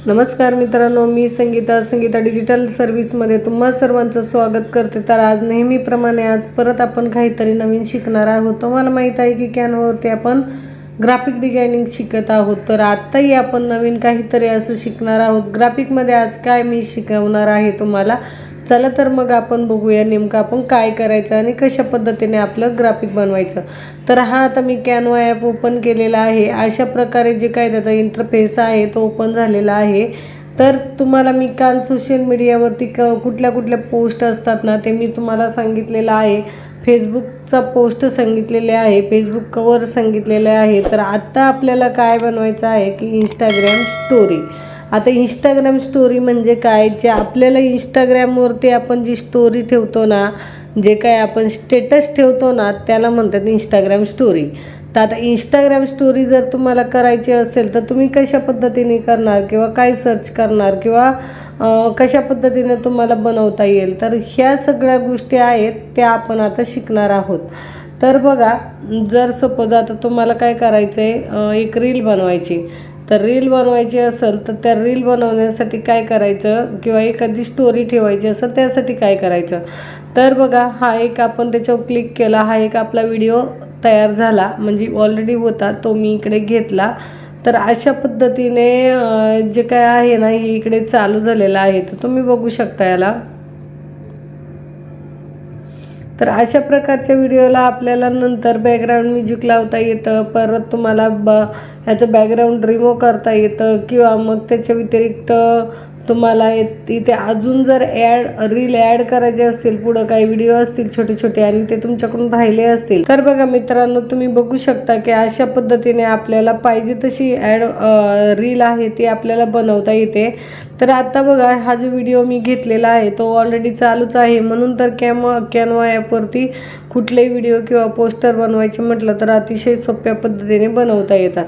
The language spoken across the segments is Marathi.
नमस्कार मित्रांनो, मी संगीता डिजिटल सर्व्हिसमध्ये तुम्हा सर्वांचं स्वागत करते। तर आज नेहमीप्रमाणे आज परत आपण काहीतरी नवीन शिकणार आहोत। तुम्हाला माहित आहे की कॅनवावरती आपण ग्राफिक डिझायनिंग शिकत आहोत। तर आत्ताही आपण नवीन काहीतरी असं शिकणार आहोत। ग्राफिकमध्ये आज काय मी शिकवणार आहे तुम्हाला, चला तर मग आपण बघूया नेमकं आपण काय करायचं आणि कशा पद्धतीने आपलं ग्राफिक बनवायचं। तर हा आता मी कॅनवा ॲप ओपन केलेला आहे। अशा प्रकारे जे काय त्याचा इंटरफेस आहे तो ओपन झालेला आहे। तर तुम्हाला मी काल सोशल मीडियावरती कुठल्या पोस्ट असतात ना, ते मी तुम्हाला सांगितलेलं आहे। फेसबुकचा पोस्ट सांगितलेले आहे, फेसबुक कवर सांगितलेले आहे। तर आता आपल्याला काय बनवायचं आहे की इंस्टाग्राम स्टोरी। आता इंस्टाग्राम स्टोरी म्हणजे काय, जे आपल्याला इंस्टाग्रामवरती आपण जी स्टोरी ठेवतो ना, जे काय आपण स्टेटस ठेवतो ना, त्याला म्हणतात इंस्टाग्राम स्टोरी। तर आता इंस्टाग्राम स्टोरी जर तुम्हाला करायची असेल तर तुम्ही कशा पद्धतीने करणार किंवा काय सर्च करणार किंवा कशा पद्धतीने तुम्हाला बनवता येईल, तर ह्या सगळ्या गोष्टी आहेत त्या आपण आता शिकणार आहोत। तर बघा, जर सपोज आता तुम्हाला काय करायचं आहे, एक रील बनवायची, तर रील बनवायची असेल तर त्या रील बनवण्यासाठी काय करायचं किंवा एखादी स्टोरी ठेवायची असेल त्यासाठी काय करायचं। तर बघा, हा एक आपण त्याच्यावर क्लिक केला, हा एक आपला व्हिडिओ तयार झाला, म्हणजे ऑलरेडी होता तो मी इकडे घेतला। तर अशा पद्धतीने जे काय आहे ना, हे इकडे चालू झालेलं आहे। तर तुम्ही बघू शकता याला। तर अशा प्रकारच्या व्हिडिओला आपल्याला नंतर बॅकग्राऊंड म्युझिक लावता येतं, परत तुम्हाला ह्याचं बॅकग्राऊंड रिमूव्ह करता येतं, किंवा मग त्याच्या व्यतिरिक्त तुम्हाला इथे अजून जर रील ॲड करायचे असतील, पुढं काही व्हिडिओ असतील छोटे छोटे आणि ते तुमच्याकडून राहिले असतील, तर बघा मित्रांनो, तुम्ही बघू शकता की अशा पद्धतीने आपल्याला पाहिजे तशी रील आहे ती आपल्याला बनवता येते। तर आता बघा, हा जो व्हिडिओ मी घेतलेला आहे तो ऑलरेडी चालूच आहे, म्हणून तर कॅनवा ॲपवरती कुठलेही व्हिडिओ किंवा पोस्टर बनवायचे म्हटलं तर अतिशय सोप्या पद्धतीने बनवता येतात।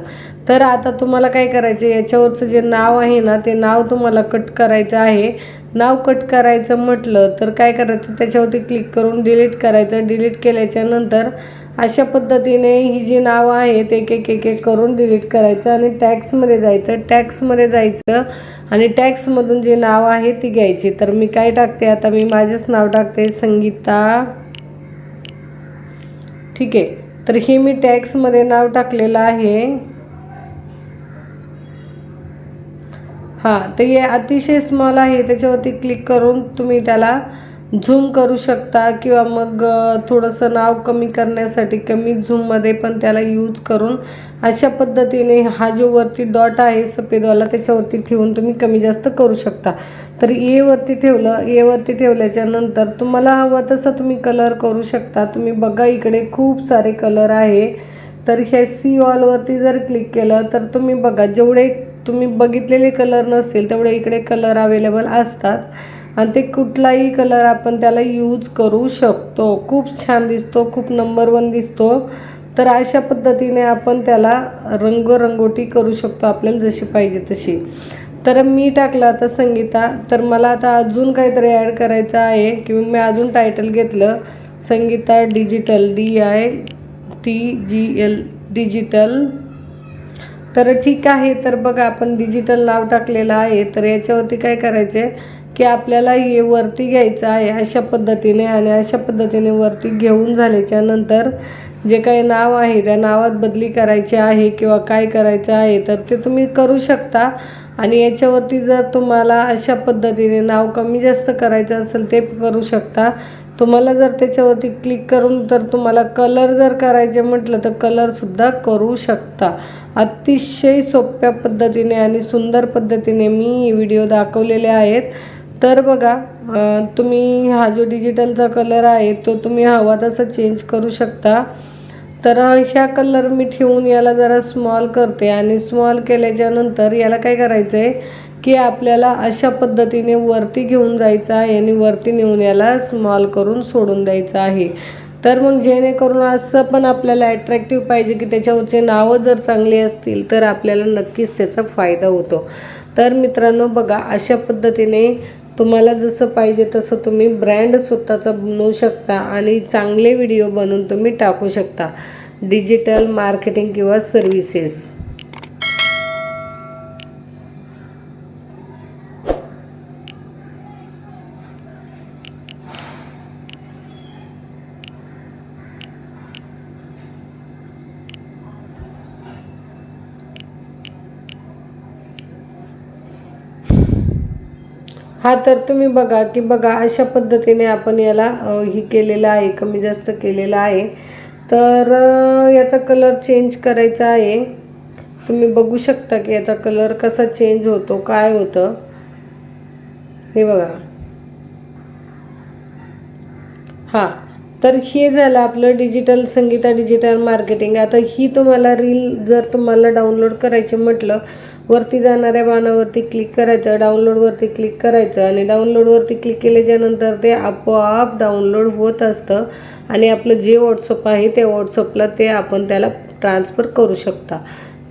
तर आता तुम्हाला काय करायचं, याच्यावरचं जे नाव आहे ना, ते नाव तुम्हाला कट करायचं आहे। नाव कट करायचं म्हटलं तर काय करायचं, त्याच्यावरती क्लिक करून डिलीट करायचं। डिलीट केल्याच्या नंतर अशा पद्धतीने ही जी नावं आहेत एक करून डिलीट करायचं आणि टॅग्समध्ये जायचं आणि टॅग्समधून जे नाव आहे ती घ्यायची। तर मी काय टाकते, आता मी माझेच नाव टाकते, संगीता, ठीक आहे। तर हे मी टॅग्समध्ये नाव टाकलेलं आहे। तर हे अतिशय स्मॉल आहे, त्याच्यावरती क्लिक करून तुम्ही त्याला झूम करू शकता, किंवा मग थोडंसं नाव कमी करण्यासाठी कमी झूममध्ये पण त्याला यूज करून अशा पद्धतीने हा जो वरती डॉट आहे सफेदवाला त्याच्यावरती ठेवून तुम्ही कमी जास्त करू शकता। तर वरती ठेवल्याच्या नंतर तुम्हाला हवा तसा तुम्ही कलर करू शकता। तुम्ही बघा, इकडे खूप सारे कलर आहे। तर हे सी ऑलवरती जर क्लिक केलं तर तुम्ही बघा, जेवढे तुम्ही बघितलेले कलर नसतील तेवढे इकडे कलर अवेलेबल असतात आणि ते कुठलाही कलर आपण त्याला यूज करू शकतो। खूप छान दिसतो, खूप नंबर 1 दिसतो। तर अशा पद्धतीने आपण त्याला रंगरंगोटी करू शकतो आपल्याला जशी पाहिजे तशी। तर मी टाकला आता संगीता। तर मला आता अजून काहीतरी ॲड करायचं आहे, किंवा मी अजून टायटल घेतलं संगीता डिजिटल, DITGL डिजिटल। तर ठीक आहे, तर बघा आपण डिजिटल नाव टाकलेलं आहे। तर याच्यावरती काय करायचं आहे की आपल्याला हे वरती घ्यायचं आहे अशा पद्धतीने, आणि अशा पद्धतीने वरती घेऊन झाल्याच्या नंतर जे काही नाव आहे त्या नावात बदली करायची आहे किंवा काय करायचं आहे तर ते तुम्ही करू शकता। आणि याच्यावरती जर तुम्हाला अशा पद्धतीने नाव कमी जास्त करायचं असेल ते करू शकता। तुम्हाला जर त्याच्यावरती क्लिक करून तर तुम्हाला कलर जर करायचे म्हटलं तर कलरसुद्धा करू शकता। अतिशय सोप्या पद्धतीने आणि सुंदर पद्धतीने मी व्हिडिओ दाखवलेले आहेत। तर बघा, तुम्ही हा जो डिजिटलचा कलर आहे तो तुम्ही हवा तसा चेंज करू शकता। तर ह्या कलर मी ठेवून याला जरा स्मॉल करते, आणि स्मॉल केल्याच्या नंतर याला काय करायचं आहे की आपल्याला अशा पद्धतीने वरती घेऊन जायचं आहे आणि वरती नेऊन याला स्मॉल करून सोडून द्यायचं आहे। तर मग जेणेकरून असं पण आपल्याला ॲट्रॅक्टिव्ह पाहिजे की त्याच्यावरचे नावं जर चांगली असतील तर आपल्याला नक्कीच त्याचा फायदा होतो। तर मित्रांनो बघा, अशा पद्धतीने तुम्हाला जसं पाहिजे तसं तुम्ही ब्रँड स्वतःचा बनवू शकता आणि चांगले व्हिडिओ बनवून तुम्ही टाकू शकता, डिजिटल मार्केटिंग किंवा सर्व्हिसेस। हा तर तुम्ही बघा की बघा अशा पद्धतीने आपण याला ही केलेलं आहे, कमी जास्त केलेलं आहे. तर याचा कलर चेंज करायचा आहे. तुम्ही बघू शकता की याचा कलर कसा चेंज होतो, काय होतं हे बघा. हां, तर हे झालं आपलं डिजिटल संगीता डिजिटल मार्केटिंग. आता ही तुम्हाला रील जर तुम्हाला डाउनलोड करायची म्हटलं, वरती जाणाऱ्या बाणावरती क्लिक करायचं, डाउनलोडवरती क्लिक करायचं आणि डाउनलोडवरती क्लिक केल्याच्यानंतर ते आपोआप डाउनलोड होत असतं आणि आपलं जे व्हॉट्सअप आहे त्या व्हॉट्सअपला ते आपण त्याला ट्रान्सफर करू शकता.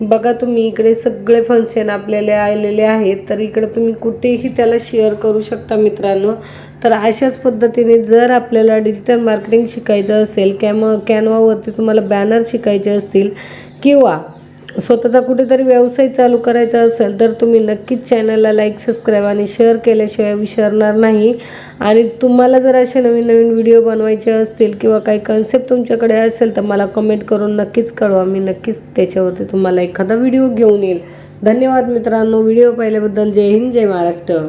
बघा तुम्ही इकडे सगळे फंक्शन आपल्याला आलेले आहेत, तर इकडे तुम्ही कुठेही त्याला शेअर करू शकता मित्रांनो. तर अशाच पद्धतीने जर आपल्याला डिजिटल मार्केटिंग शिकायचं असेल, कॅनवावरती तुम्हाला बॅनर शिकायचे असतील किंवा स्वतःचा कुठेतरी व्यवसाय चालू करायचा असेल, तर तुम्ही नक्कीच चॅनलला लाईक, सबस्क्राईब आणि शेअर केल्याशिवाय विसरणार नाही. आणि तुम्हाला जर असे नवीन नवीन व्हिडिओ बनवायचे असतील किंवा काही कन्सेप्ट तुमच्याकडे असेल तर मला कमेंट करून नक्कीच कळवा. मी नक्कीच त्याच्यावरती तुम्हाला एखादा व्हिडिओ घेऊन येईल. धन्यवाद मित्रांनो, व्हिडिओ पाहिल्याबद्दल. जय हिंद, जय महाराष्ट्र.